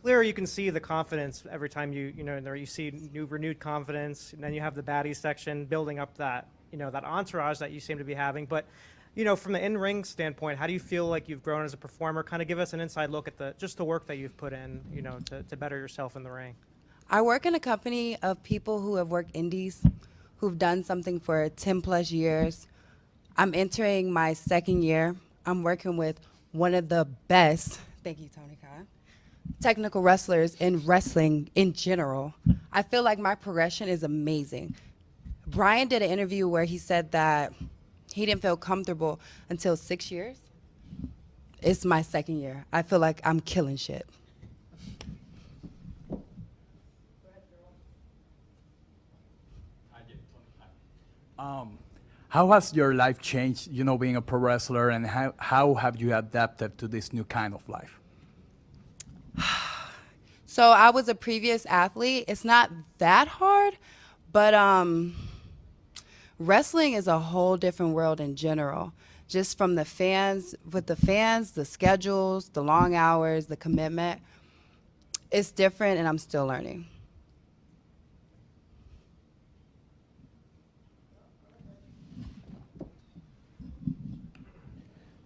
clear you can see the confidence every time you see new renewed confidence, and then you have the baddies section building up that that entourage that you seem to be having. But from the in-ring standpoint, how do you feel like you've grown as a performer? Kind of give us an inside look at the work that you've put in, to better yourself in the ring. I work in a company of people who have worked indies, who've done something for 10 plus years. I'm entering my second year. I'm working with one of the best, thank you, Tony Khan, technical wrestlers in wrestling in general. I feel like my progression is amazing. Brian did an interview where he said that he didn't feel comfortable until 6 years. It's my second year. I feel like I'm killing shit. How has your life changed, being a pro wrestler, and how have you adapted to this new kind of life? So I was a previous athlete. It's not that hard, but wrestling is a whole different world in general. Just from the fans, the schedules, the long hours, the commitment. It's different, and I'm still learning.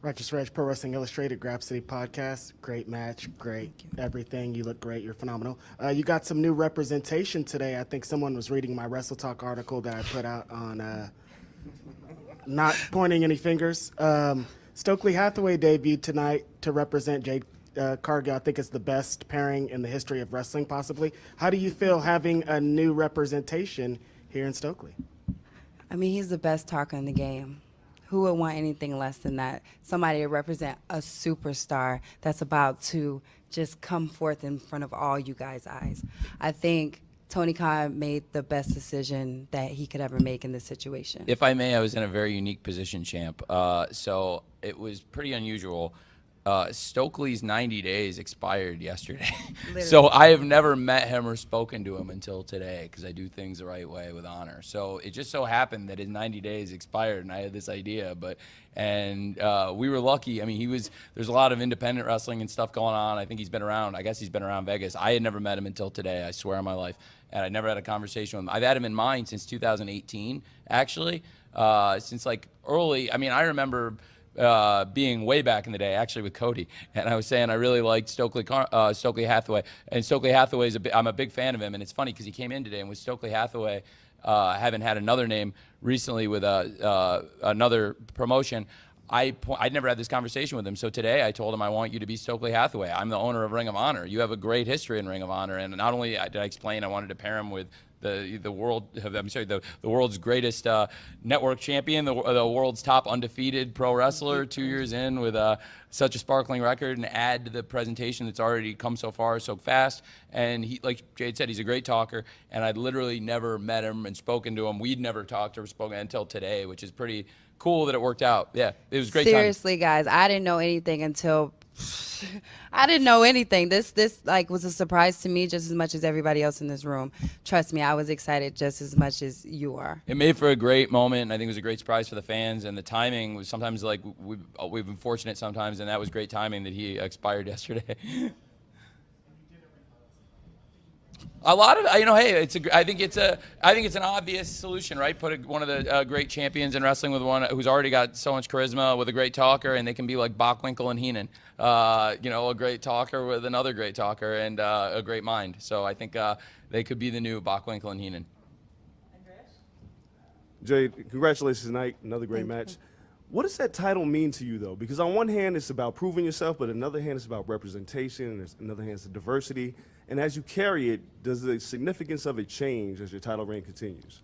Righteous Reg, Pro Wrestling Illustrated, Grab City Podcast. Great match, great everything. You look great. You're phenomenal. You got some new representation today. I think someone was reading my Wrestle Talk article that I put out on not pointing any fingers. Stokely Hathaway debuted tonight to represent Jade Cargill. I think it's the best pairing in the history of wrestling, possibly. How do you feel having a new representation here in Stokely? I mean, he's the best talker in the game. Who would want anything less than that? Somebody to represent a superstar that's about to just come forth in front of all you guys' eyes. I think Tony Khan made the best decision that he could ever make in this situation. If I may, I was in a very unique position, champ. So it was pretty unusual. Stokely's 90 days expired yesterday. So I have never met him or spoken to him until today because I do things the right way with honor. So it just so happened that his 90 days expired and I had this idea. We were lucky. I mean, there's a lot of independent wrestling and stuff going on. I think he's been around. I guess he's been around Vegas. I had never met him until today, I swear on my life. And I never had a conversation with him. I've had him in mind since 2018, actually. Since like early, I mean, I remember being way back in the day, actually with Cody, and I was saying I really liked Stokely Hathaway, and Stokely Hathaway I'm a big fan of him, and it's funny because he came in today, and with Stokely Hathaway, I haven't had another name recently with another promotion. I'd never had this conversation with him, so today I told him I want you to be Stokely Hathaway. I'm the owner of Ring of Honor. You have a great history in Ring of Honor, and not only did I explain I wanted to pair him with the world's greatest network champion, the world's top undefeated pro wrestler, 2 years in with such a sparkling record, and add to the presentation that's already come so far so fast. And he, like Jade said, he's a great talker, and I'd literally never met him and spoken to him. We'd never talked or spoken until today, which is pretty cool that it worked out. Yeah, it was a great. Seriously, guys, I didn't know anything until I didn't know anything. This like was a surprise to me just as much as everybody else in this room. Trust me, I was excited just as much as you are. It made for a great moment, and I think it was a great surprise for the fans. And the timing was sometimes like we've been fortunate sometimes, and that was great timing that he expired yesterday. A lot of, hey, I think it's an obvious solution, right? Put one of the great champions in wrestling with one who's already got so much charisma with a great talker, and they can be like Bockwinkel and Heenan, a great talker with another great talker and a great mind. So I think they could be the new Bockwinkel and Heenan. Jade, congratulations tonight, another great match. What does that title mean to you, though? Because on one hand, it's about proving yourself, but on the other hand, it's about representation, and on the other hand, it's diversity. And as you carry it, does the significance of it change as your title reign continues?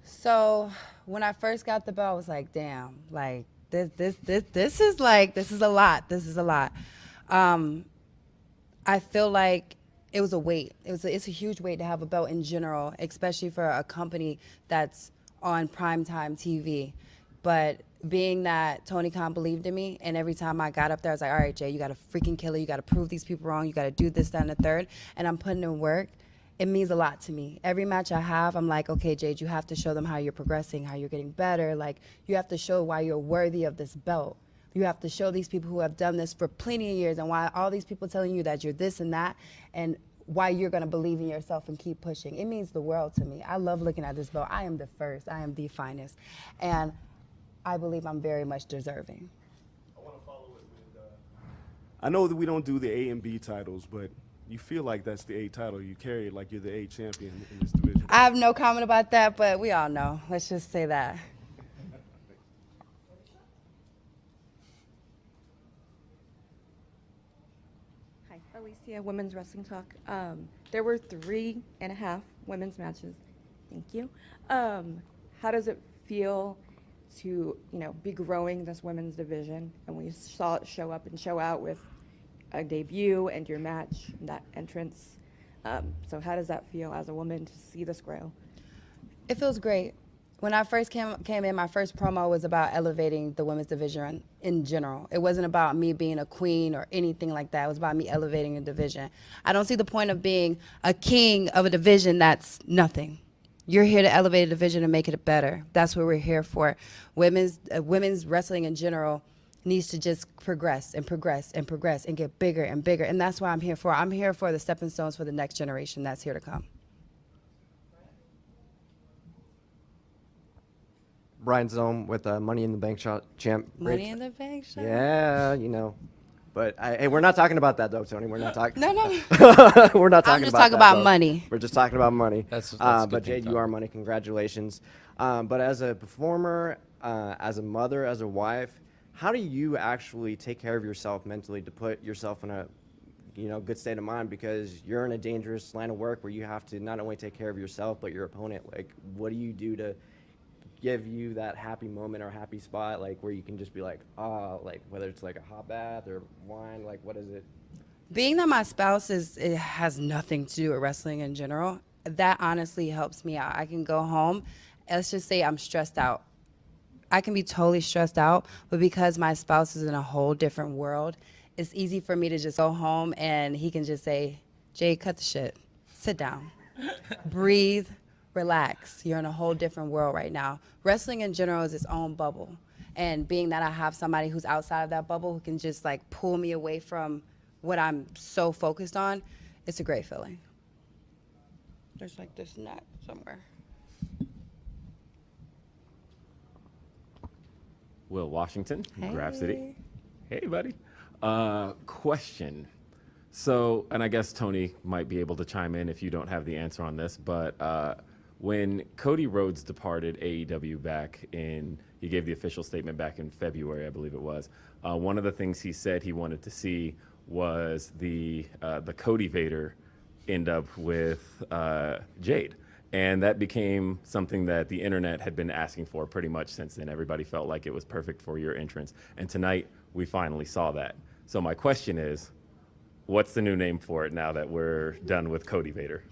So when I first got the belt, I was like, damn, like this is a lot. This is a lot. I feel like it was a weight. It's a huge weight to have a belt in general, especially for a company that's on primetime TV. But being that Tony Khan believed in me, and every time I got up there, I was like, all right, Jay, you got to freaking kill it. You got to prove these people wrong. You got to do this, that, and the third. And I'm putting in work. It means a lot to me. Every match I have, I'm like, okay, Jade, you have to show them how you're progressing, how you're getting better. Like, you have to show why you're worthy of this belt. You have to show these people who have done this for plenty of years and why all these people telling you that you're this and that and why you're going to believe in yourself and keep pushing. It means the world to me. I love looking at this belt. I am the first. I am the finest. And I believe I'm very much deserving. I know that we don't do the A and B titles, but you feel like that's the A title. You carry it like you're the A champion in this division. I have no comment about that, but we all know. Let's just say that. Hi, Alicia, Women's Wrestling Talk. There were 3.5 women's matches. Thank you. How does it feel to, be growing this women's division? And we saw it show up and show out with a debut and your match, and that entrance. So how does that feel as a woman to see this grow? It feels great. When I first came in, my first promo was about elevating the women's division in general. It wasn't about me being a queen or anything like that. It was about me elevating a division. I don't see the point of being a king of a division that's nothing. You're here to elevate a division and make it better. That's what we're here for. Women's wrestling in general needs to just progress and progress and progress and get bigger and bigger. And that's what I'm here for. I'm here for the stepping stones for the next generation that's here to come. Brian Zome with Money in the Bank champ. Money in the Bank shot? Yeah, But hey, we're not talking about that though, Tony. We're not talking. No. We're not talking about I'm just talking that, about though. money. We're just talking about money. That's a but good thing Jade, to you talk are money. Congratulations. But as a performer, as a mother, as a wife, how do you actually take care of yourself mentally to put yourself in a good state of mind, because you're in a dangerous line of work where you have to not only take care of yourself but your opponent? Like, what do you do to give you that happy moment or happy spot, like where you can just be like, like whether it's like a hot bath or wine, like what is it? Being that my spouse it has nothing to do with wrestling in general, that honestly helps me out. I can go home, let's just say I'm stressed out. I can be totally stressed out, but because my spouse is in a whole different world, it's easy for me to just go home and he can just say, Jade, cut the shit. Sit down. Breathe. Relax. You're in a whole different world right now. Wrestling in general is its own bubble. And being that I have somebody who's outside of that bubble who can just like pull me away from what I'm so focused on, it's a great feeling. There's like this nut somewhere. Will Washington, Hey. Grab City. Hey, buddy. Question. So, and I guess Tony might be able to chime in if you don't have the answer on this, but when Cody Rhodes departed AEW back he gave the official statement back in February, I believe it was. One of the things he said he wanted to see was the Cody Vader end up with Jade. And that became something that the internet had been asking for pretty much since then. Everybody felt like it was perfect for your entrance. And tonight, we finally saw that. So my question is, what's the new name for it now that we're done with Cody Vader?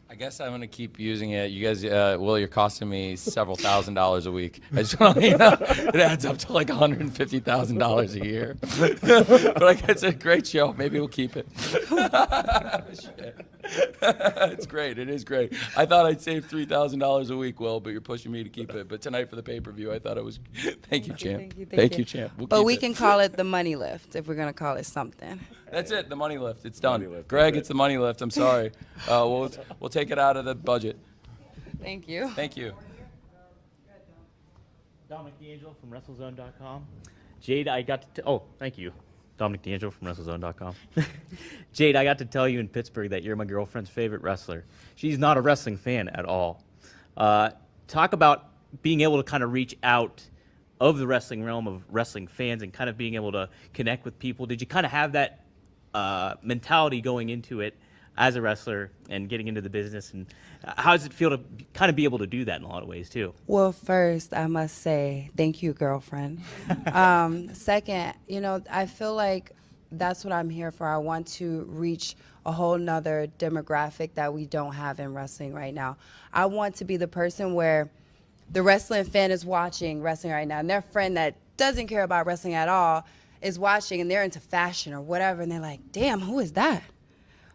I guess I'm gonna keep using it. You guys, Will, you're costing me several $1,000s a week. I just want to let you know, it adds up to like $150,000 a year. But like, it's a great show. Maybe we'll keep it. It's great. It is great. I thought I'd save $3,000 a week, Will, but you're pushing me to keep it. But tonight for the pay-per-view, I thought it was. Thank you, champ. Thank you, champ. But we can call it the money lift if we're gonna call it something. That's it. The money lift. It's done. Money lift, Greg, that's it's the money lift. I'm sorry. We'll take it out of the budget. Thank you. Thank you. Dominic D'Angelo from WrestleZone.com. Jade, thank you. Dominic D'Angelo from WrestleZone.com. Jade, I got to tell you in Pittsburgh that you're my girlfriend's favorite wrestler. She's not a wrestling fan at all. Talk about being able to kind of reach out of the wrestling realm of wrestling fans and kind of being able to connect with people. Did you kind of have that mentality going into it as a wrestler and getting into the business? And how does it feel to kind of be able to do that in a lot of ways too? Well, first, I must say thank you, girlfriend. Second, I feel like that's what I'm here for. I want to reach a whole nother demographic that we don't have in wrestling right now. I want to be the person where the wrestling fan is watching wrestling right now, and their friend that doesn't care about wrestling at all is watching, and they're into fashion or whatever, and they're like, damn, who is that?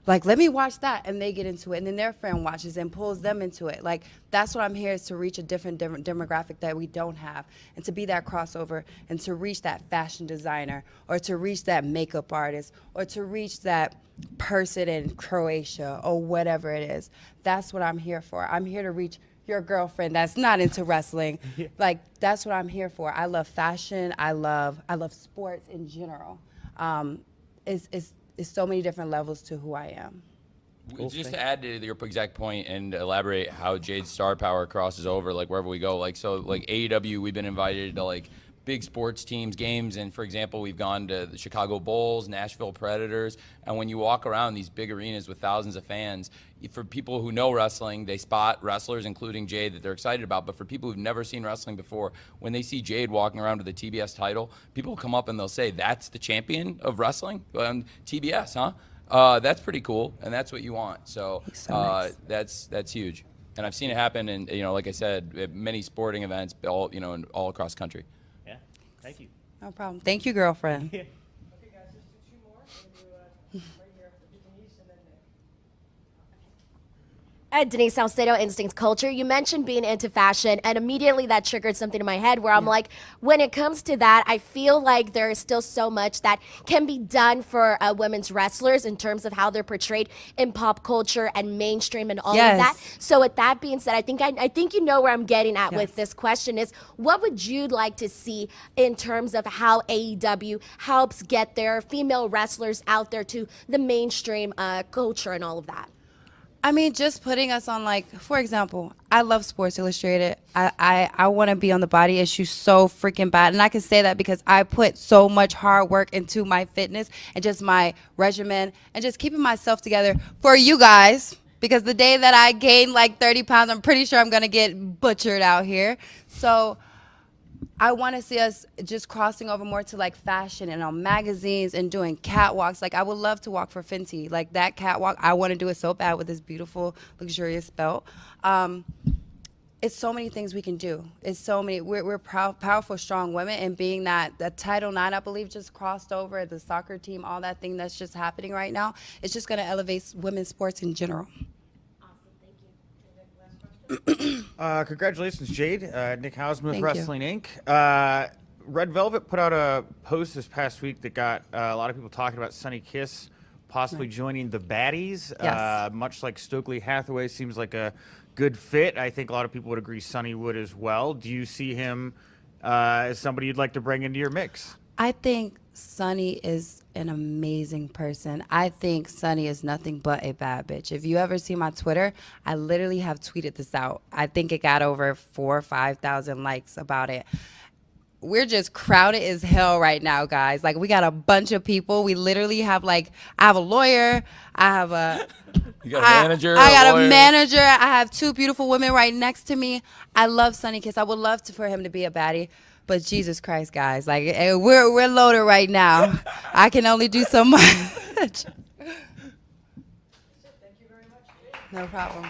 like, let me watch that, and they get into it, and then their friend watches and pulls them into it. Like, that's what I'm here, is to reach a different demographic that we don't have, and to be that crossover, and to reach that fashion designer, or to reach that makeup artist, or to reach that person in Croatia, or whatever it is. That's what I'm here for. I'm here to reach your girlfriend that's not into wrestling. Like, that's what I'm here for. I love fashion. I love sports in general. It's so many different levels to who I am. Just to add to your exact point and elaborate how Jade's star power crosses over, like wherever we go. Like, so like AEW, we've been invited to like big sports teams, games, and for example, we've gone to the Chicago Bulls, Nashville Predators, and when you walk around these big arenas with thousands of fans, for people who know wrestling, they spot wrestlers, including Jade, that they're excited about. But for people who've never seen wrestling before, when they see Jade walking around with the TBS title, people come up and they'll say, "That's the champion of wrestling, TBS, huh?" That's pretty cool, and that's what you want. So, nice. that's huge, and I've seen it happen, and like I said, at many sporting events, all all across the country. Yeah. Thank you. No problem. Thank you, girlfriend. Okay, guys, just do two more. We'll do right here, Denise, and then Nick. Denise Salcedo, Instinct Culture. You mentioned being into fashion, and immediately that triggered something in my head where I'm like, when it comes to that, I feel like there is still so much that can be done for women's wrestlers in terms of how they're portrayed in pop culture and mainstream and all of that. So with that being said, I think you know where I'm getting at with this question is, what would you like to see in terms of how AEW helps get their female wrestlers out there to the mainstream culture and all of that? I mean, just putting us on, like, for example, I love Sports Illustrated. I want to be on the body issue so freaking bad. And I can say that because I put so much hard work into my fitness and just my regimen and just keeping myself together for you guys. Because the day that I gain like 30 pounds, I'm pretty sure I'm going to get butchered out here. So I want to see us just crossing over more to like fashion and on magazines and doing catwalks. Like, I would love to walk for Fenty. Like, that catwalk, I want to do it so bad with this beautiful, luxurious belt. It's so many things we can do. It's so many. We're powerful, strong women, and being that the Title IX, I believe, just crossed over, the soccer team, all that thing that's just happening right now, it's just going to elevate women's sports in general. Congratulations, Jade. Nick Hausman with Thank you. Wrestling Inc. Red Velvet put out a post this past week that got a lot of people talking about Sunny Kiss possibly joining the Baddies. Yes. Much like Stokely Hathaway seems like a good fit. I think a lot of people would agree Sunny would as well. Do you see him as somebody you'd like to bring into your mix? I think Sunny is an amazing person. I think Sunny is nothing but a bad bitch. If you ever see my Twitter, I literally have tweeted this out. I think it got over 4,000 or 5,000 likes about it. We're just crowded as hell right now, guys. Like, we got a bunch of people. We literally have, like, I have a lawyer. I have a... You got a manager? I got lawyer? a manager. I have two beautiful women right next to me. I love Sunny Kiss. I would love for him to be a baddie. But Jesus Christ, guys, like, we're loaded right now. I can only do so much. Thank you very much. No problem.